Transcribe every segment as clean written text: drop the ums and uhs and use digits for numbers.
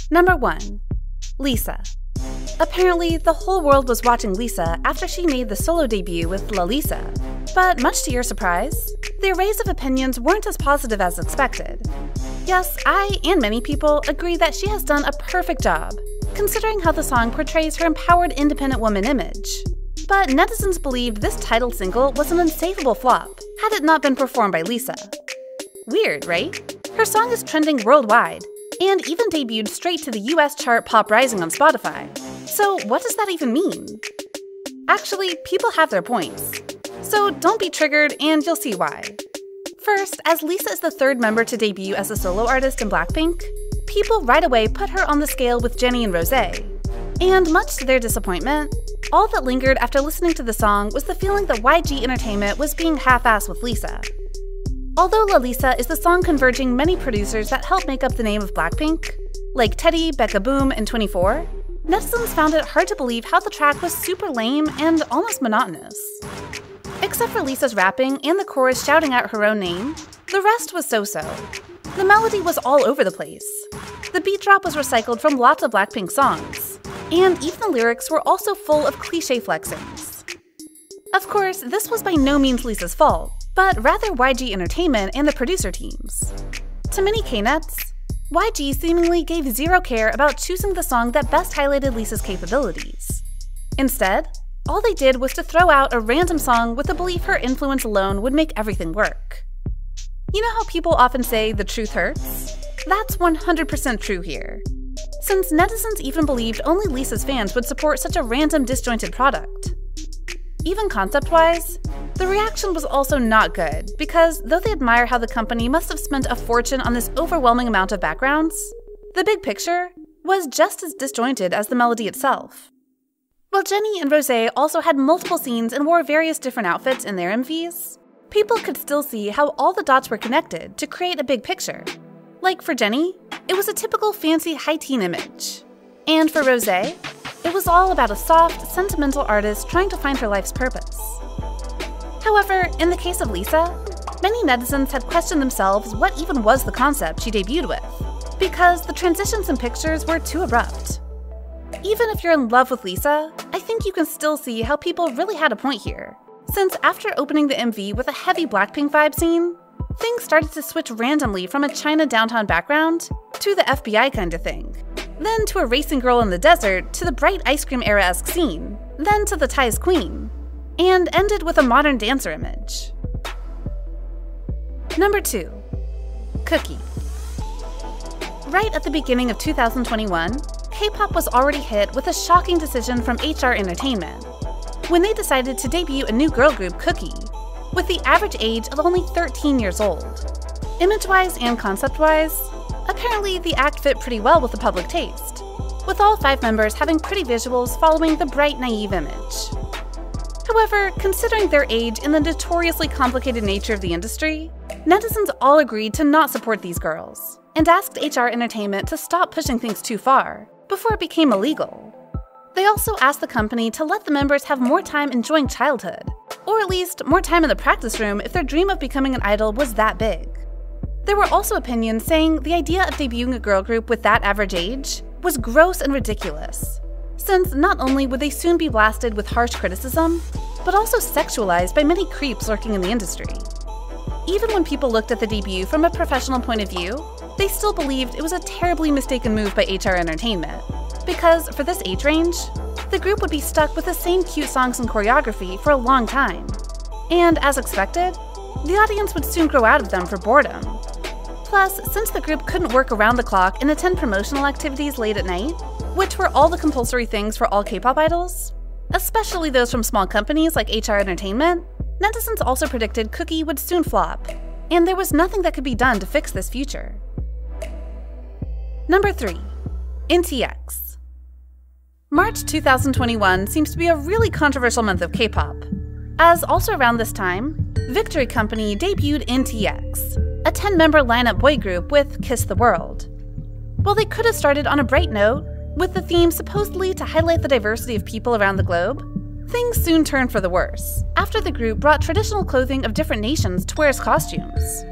Number 1. Lisa. Apparently, the whole world was watching Lisa after she made the solo debut with La Lisa. But much to your surprise, the arrays of opinions weren't as positive as expected. Yes, I and many people agree that she has done a perfect job, considering how the song portrays her empowered independent woman image. But netizens believed this title single was an unsavable flop had it not been performed by Lisa. Weird, right? Her song is trending worldwide, and even debuted straight to the US chart Pop Rising on Spotify. So what does that even mean? Actually, people have their points. So don't be triggered and you'll see why. First, as Lisa is the third member to debut as a solo artist in Blackpink, people right away put her on the scale with Jennie and Rosé. And much to their disappointment, all that lingered after listening to the song was the feeling that YG Entertainment was being half-assed with Lisa. Although La Lisa is the song converging many producers that help make up the name of Blackpink, like Teddy, Becca Boom, and 24, netizens found it hard to believe how the track was super lame and almost monotonous. Except for Lisa's rapping and the chorus shouting out her own name, the rest was so-so. The melody was all over the place. The beat drop was recycled from lots of Blackpink songs, and even the lyrics were also full of cliché flexings. Of course, this was by no means Lisa's fault, but rather YG Entertainment and the producer teams. To many K-nets, YG seemingly gave zero care about choosing the song that best highlighted Lisa's capabilities. Instead, all they did was to throw out a random song with the belief her influence alone would make everything work. You know how people often say the truth hurts? That's 100% true here. Since netizens even believed only Lisa's fans would support such a random disjointed product. Even concept-wise, the reaction was also not good, because though they admire how the company must have spent a fortune on this overwhelming amount of backgrounds, the big picture was just as disjointed as the melody itself. While Jennie and Rosé also had multiple scenes and wore various different outfits in their MVs, people could still see how all the dots were connected to create a big picture. Like for Jennie, it was a typical fancy high-teen image. And for Rosé, it was all about a soft, sentimental artist trying to find her life's purpose. However, in the case of Lisa, many netizens had questioned themselves what even was the concept she debuted with, because the transitions and pictures were too abrupt. Even if you're in love with Lisa, I think you can still see how people really had a point here, since after opening the MV with a heavy Blackpink vibe scene, things started to switch randomly from a China downtown background to the FBI kind of thing, then to a racing girl in the desert to the bright ice cream era-esque scene, then to the Thai's queen, and ended with a modern dancer image. Number 2. Cookie. Right at the beginning of 2021, Kpop was already hit with a shocking decision from HR Entertainment, when they decided to debut a new girl group, Cookie, with the average age of only 13 years old. Image-wise and concept-wise, apparently the act fit pretty well with the public taste, with all 5 members having pretty visuals following the bright, naive image. However, considering their age and the notoriously complicated nature of the industry, netizens all agreed to not support these girls, and asked HR Entertainment to stop pushing things too far, before it became illegal. They also asked the company to let the members have more time enjoying childhood, or at least more time in the practice room if their dream of becoming an idol was that big. There were also opinions saying the idea of debuting a girl group with that average age was gross and ridiculous, since not only would they soon be blasted with harsh criticism, but also sexualized by many creeps lurking in the industry. Even when people looked at the debut from a professional point of view, they still believed it was a terribly mistaken move by HR Entertainment, because for this age range, the group would be stuck with the same cute songs and choreography for a long time. And as expected, the audience would soon grow out of them for boredom. Plus, since the group couldn't work around the clock and attend promotional activities late at night, which were all the compulsory things for all K-pop idols, especially those from small companies like HR Entertainment, netizens also predicted Cookie would soon flop, and there was nothing that could be done to fix this future. Number 3. NTX. March 2021 seems to be a really controversial month of K-pop, as also around this time, Victory Company debuted NTX, a 10-member lineup boy group with Kiss the World. While they could have started on a bright note, with the theme supposedly to highlight the diversity of people around the globe, things soon turned for the worse, after the group brought traditional clothing of different nations to wear as costumes.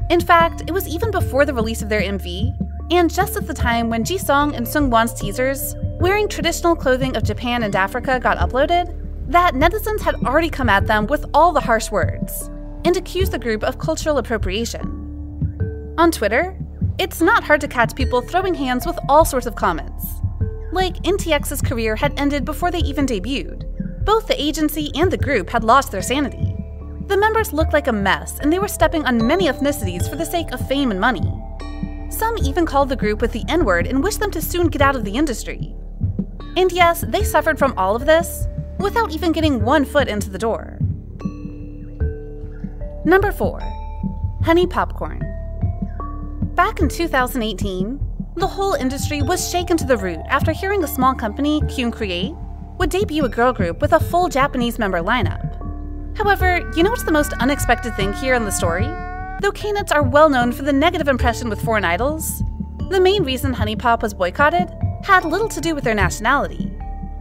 In fact, it was even before the release of their MV, And just at the time when Jisung and Seungwon's teasers, wearing traditional clothing of Japan and Africa, got uploaded, that netizens had already come at them with all the harsh words and accused the group of cultural appropriation. On Twitter, it's not hard to catch people throwing hands with all sorts of comments. Like NTX's career had ended before they even debuted. Both the agency and the group had lost their sanity. The members looked like a mess, and they were stepping on many ethnicities for the sake of fame and money. Some even called the group with the N-word and wished them to soon get out of the industry. And yes, they suffered from all of this without even getting one foot into the door. Number 4. Honey Popcorn. Back in 2018, the whole industry was shaken to the root after hearing a small company, Kyun Create, would debut a girl group with a full Japanese member lineup. However, you know what's the most unexpected thing here in the story? Though K-nuts are well known for the negative impression with foreign idols, the main reason Honey Pop was boycotted had little to do with their nationality.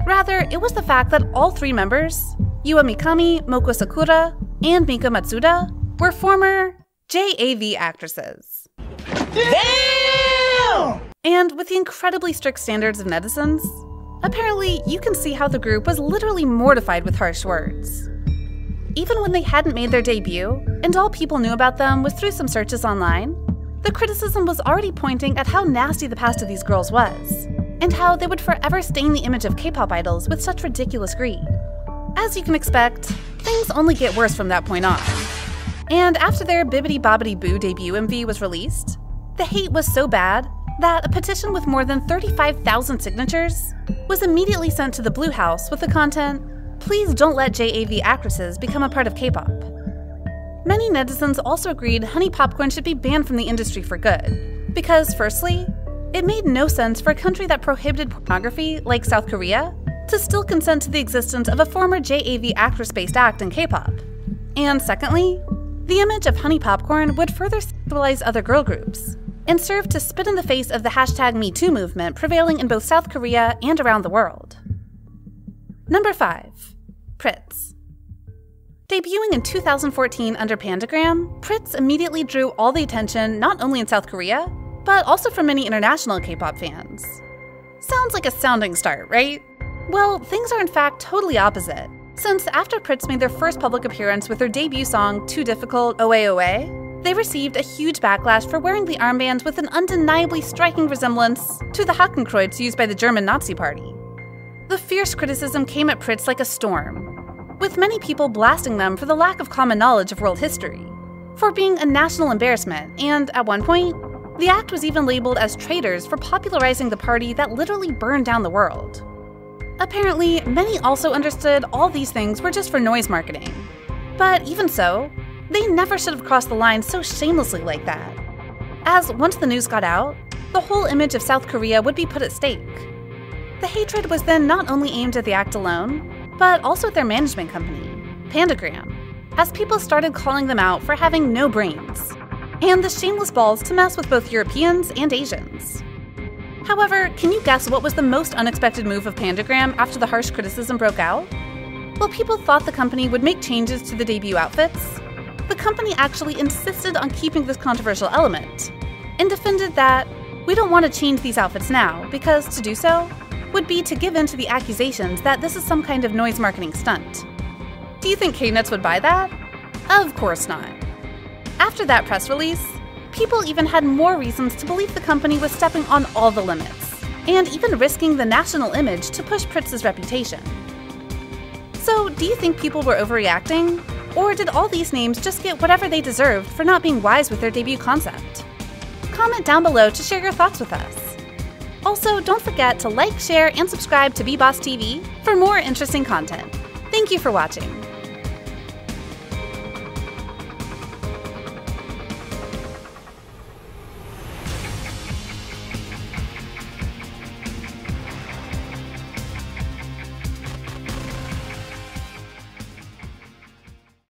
Rather, it was the fact that all 3 members, Yua Mikami, Moko Sakura, and Mika Matsuda, were former JAV actresses. Damn! And with the incredibly strict standards of netizens, apparently you can see how the group was literally mortified with harsh words. Even when they hadn't made their debut, and all people knew about them was through some searches online, the criticism was already pointing at how nasty the past of these girls was, and how they would forever stain the image of K-pop idols with such ridiculous greed. As you can expect, things only get worse from that point on. And after their Bibbidi Bobbidi Boo debut MV was released, the hate was so bad that a petition with more than 35,000 signatures was immediately sent to the Blue House with the content, "Please don't let JAV actresses become a part of K-pop." Many netizens also agreed Honey Popcorn should be banned from the industry for good, because firstly, it made no sense for a country that prohibited pornography, like South Korea, to still consent to the existence of a former JAV actress-based act in K-pop. And secondly, the image of Honey Popcorn would further sexualize other girl groups, and serve to spit in the face of the #MeToo movement prevailing in both South Korea and around the world. Number 5. PRITZ. Debuting in 2014 under Pandagram, PRITZ immediately drew all the attention not only in South Korea, but also from many international K-pop fans. Sounds like a sounding start, right? Well, things are in fact totally opposite, since after PRITZ made their first public appearance with their debut song Too Difficult Oe Oe, they received a huge backlash for wearing the armband with an undeniably striking resemblance to the Hakenkreuz used by the German Nazi Party. The fierce criticism came at PRITZ like a storm, with many people blasting them for the lack of common knowledge of world history, for being a national embarrassment, and at one point, the act was even labeled as traitors for popularizing the party that literally burned down the world. Apparently, many also understood all these things were just for noise marketing. But even so, they never should have crossed the line so shamelessly like that. As once the news got out, the whole image of South Korea would be put at stake. The hatred was then not only aimed at the act alone, but also at their management company, Pandagram, as people started calling them out for having no brains, and the shameless balls to mess with both Europeans and Asians. However, can you guess what was the most unexpected move of Pandagram after the harsh criticism broke out? Well, people thought the company would make changes to the debut outfits. The company actually insisted on keeping this controversial element, and defended that, "We don't want to change these outfits now, because to do so would be to give in to the accusations that this is some kind of noise marketing stunt." Do you think K-nuts would buy that? Of course not. After that press release, people even had more reasons to believe the company was stepping on all the limits, and even risking the national image to push PRITZ's reputation. So, do you think people were overreacting? Or did all these names just get whatever they deserved for not being wise with their debut concept? Comment down below to share your thoughts with us. Also, don't forget to like, share, and subscribe to BeBoss TV for more interesting content. Thank you for watching.